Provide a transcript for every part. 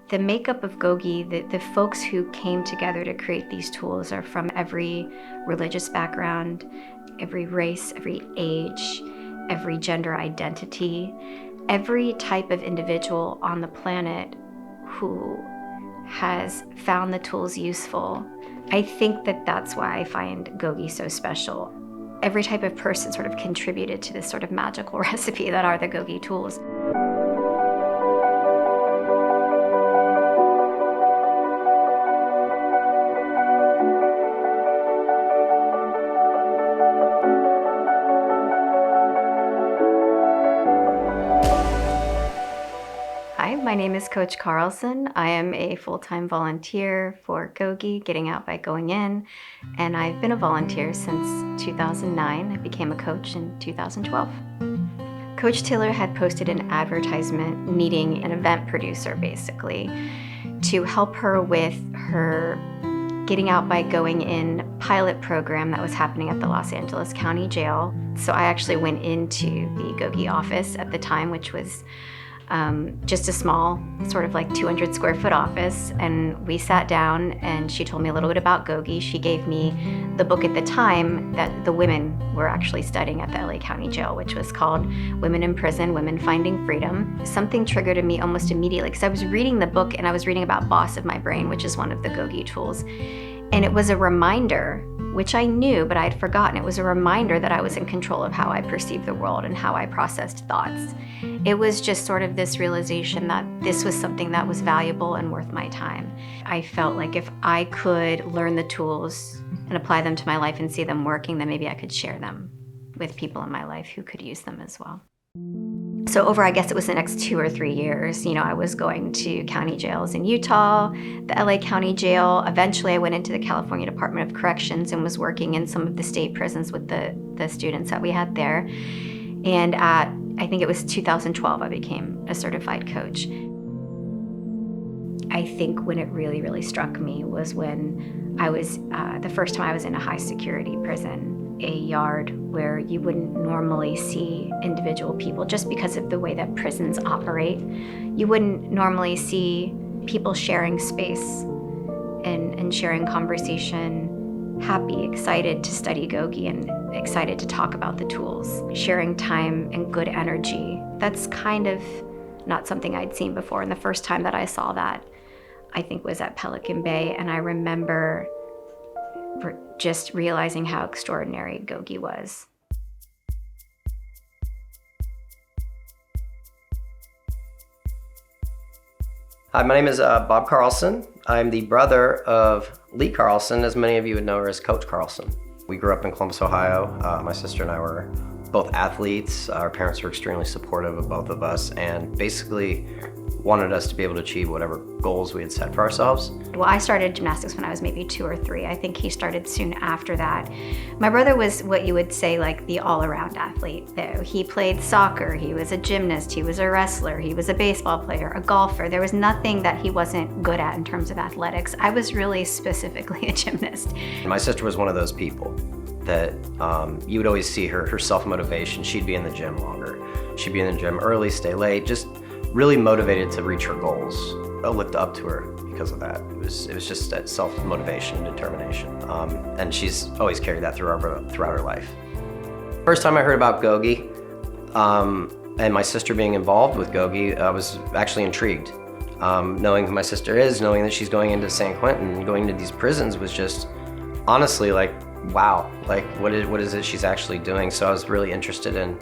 The makeup of GOGI, the folks who came together to create these tools are from every religious background, every race, every age, every gender identity, every type of individual on the planet who has found the tools useful. I think that that's why I find GOGI so special. Every type of person sort of contributed to this sort of magical recipe that are the GOGI tools. Hi, my name is Coach Carlson. I am a full-time volunteer for GOGI, Getting Out by Going In, and I've been a volunteer since 2009. I became a coach in 2012. Coach Taylor had posted an advertisement needing an event producer, basically, to help her with her Getting Out by Going In pilot program that was happening at the Los Angeles County Jail. So I actually went into the GOGI office at the time, which was just a small, sort of like 200 square foot office, and we sat down and she told me a little bit about GOGI. She gave me the book at the time that the women were actually studying at the LA County Jail, which was called Women in Prison, Women Finding Freedom. Something triggered in me almost immediately because I was reading the book and I was reading about Boss of My Brain, which is one of the GOGI tools. And it was a reminder, which I knew, but I had forgotten. It was a reminder that I was in control of how I perceived the world and how I processed thoughts. It was just sort of this realization that this was something that was valuable and worth my time. I felt like if I could learn the tools and apply them to my life and see them working, then maybe I could share them with people in my life who could use them as well. So over, I guess it was the next 2 or 3 years, I was going to county jails in Utah, the LA County Jail. Eventually I went into the California Department of Corrections and was working in some of the state prisons with the students that we had there. And I think it was 2012, I became a certified coach. I think when it really, really struck me was when I was, the first time I was in a high security prison, a yard where you wouldn't normally see individual people just because of the way that prisons operate. You wouldn't normally see people sharing space and sharing conversation, happy, excited to study GOGI and excited to talk about the tools, sharing time and good energy. That's kind of not something I'd seen before. And the first time that I saw that, I think, was at Pelican Bay, and I remember just realizing how extraordinary GOGI was. Hi, my name is Bob Carlson. I'm the brother of Lee Carlson, as many of you would know her as Coach Carlson. We grew up in Columbus, Ohio. My sister and I were both athletes. Our parents were extremely supportive of both of us and basically wanted us to be able to achieve whatever goals we had set for ourselves. Well, I started gymnastics when I was maybe 2 or 3. I think he started soon after that. My brother was what you would say like the all-around athlete, though. He played soccer, he was a gymnast, he was a wrestler, he was a baseball player, a golfer. There was nothing that he wasn't good at in terms of athletics. I was really specifically a gymnast. My sister was one of those people that you would always see her self-motivation. She'd be in the gym longer. She'd be in the gym early, stay late, just really motivated to reach her goals. I looked up to her because of that. It was just that self-motivation and determination. And she's always carried that throughout her life. First time I heard about GOGI, and my sister being involved with GOGI, I was actually intrigued. Knowing who my sister is, knowing that she's going into San Quentin, going into these prisons was just honestly like, wow, like what is it she's actually doing? So I was really interested in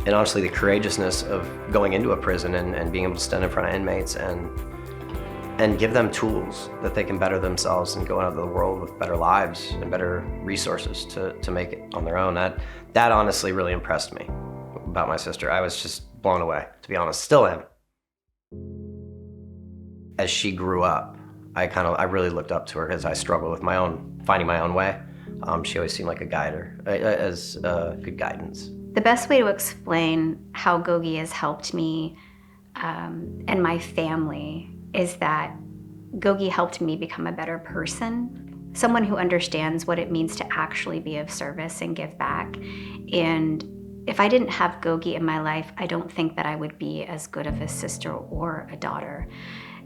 honestly the courageousness of going into a prison and being able to stand in front of inmates and give them tools that they can better themselves and go out into the world with better lives and better resources to make it on their own. That honestly really impressed me about my sister. I was just blown away, to be honest, still am. As she grew up, I really looked up to her as I struggled with finding my own way. She always seemed like a guider, as good guidance. The best way to explain how GOGI has helped me and my family is that GOGI helped me become a better person, someone who understands what it means to actually be of service and give back. And if I didn't have GOGI in my life, I don't think that I would be as good of a sister or a daughter.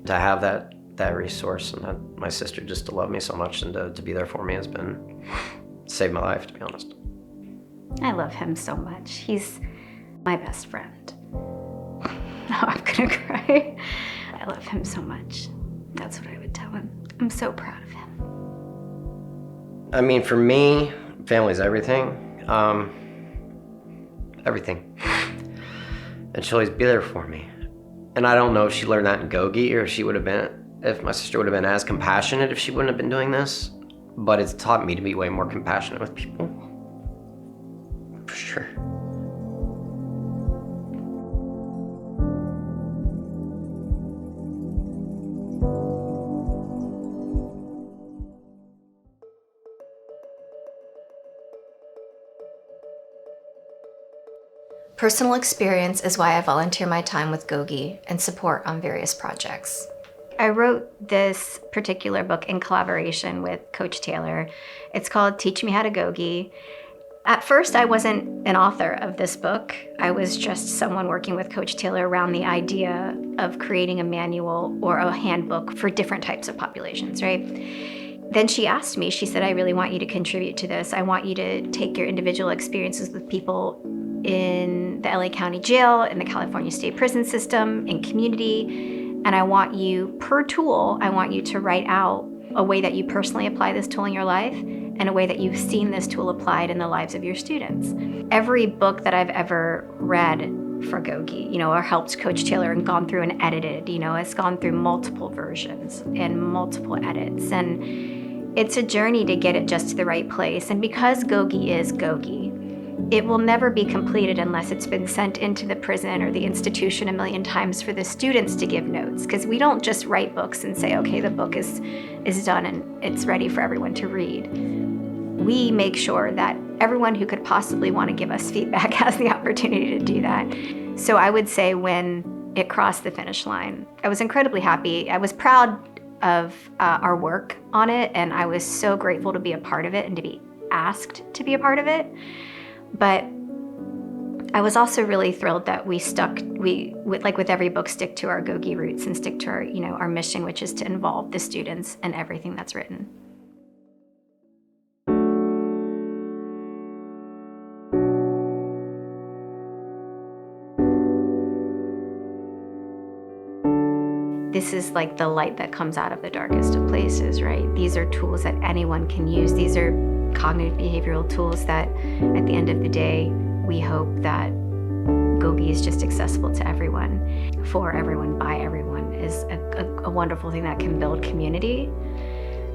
To have that resource and that my sister just to love me so much and to be there for me has been saved my life, to be honest. I love him so much. He's my best friend. Oh, I'm gonna cry. I love him so much. That's what I would tell him. I'm so proud of him. I mean, for me, family's everything. Everything. And she'll always be there for me. And I don't know if she learned that in GOGI or if my sister would have been as compassionate if she wouldn't have been doing this. But it's taught me to be way more compassionate with people. For sure. Personal experience is why I volunteer my time with GOGI and support on various projects. I wrote this particular book in collaboration with Coach Taylor. It's called Teach Me How to GOGI. At first, I wasn't an author of this book. I was just someone working with Coach Taylor around the idea of creating a manual or a handbook for different types of populations, right? Then she asked me, she said, I really want you to contribute to this. I want you to take your individual experiences with people in the LA County Jail, in the California State Prison System, in community, and I want you, per tool, I want you to write out a way that you personally apply this tool in your life and a way that you've seen this tool applied in the lives of your students. Every book that I've ever read for GOGI, or helped Coach Taylor and gone through and edited, it's gone through multiple versions and multiple edits, and it's a journey to get it just to the right place. And because GOGI is GOGI, it will never be completed unless it's been sent into the prison or the institution a million times for the students to give notes, because we don't just write books and say, okay, the book is done and it's ready for everyone to read. We make sure that everyone who could possibly want to give us feedback has the opportunity to do that. So I would say when it crossed the finish line, I was incredibly happy. I was proud of our work on it, and I was so grateful to be a part of it and to be asked to be a part of it. But I was also really thrilled that like with every book, stick to our GOGI roots and stick to our, our mission, which is to involve the students in everything that's written. This is like the light that comes out of the darkest of places, right? These are tools that anyone can use. These are cognitive behavioral tools that at the end of the day, we hope that GOGI is just accessible to everyone, for everyone, by everyone, is a wonderful thing that can build community.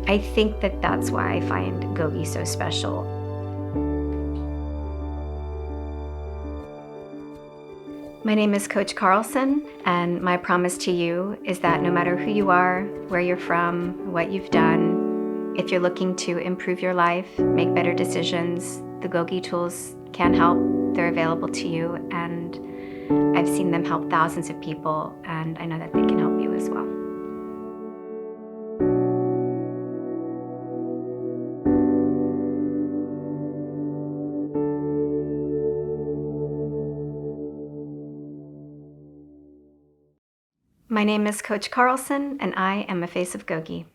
I think that that's why I find GOGI so special. My name is Coach Carlson, and my promise to you is that no matter who you are, where you're from, what you've done, if you're looking to improve your life, make better decisions, the GOGI tools can help. They're available to you, and I've seen them help thousands of people, and I know that they can help you as well. My name is Coach Carlson, and I am a face of GOGI.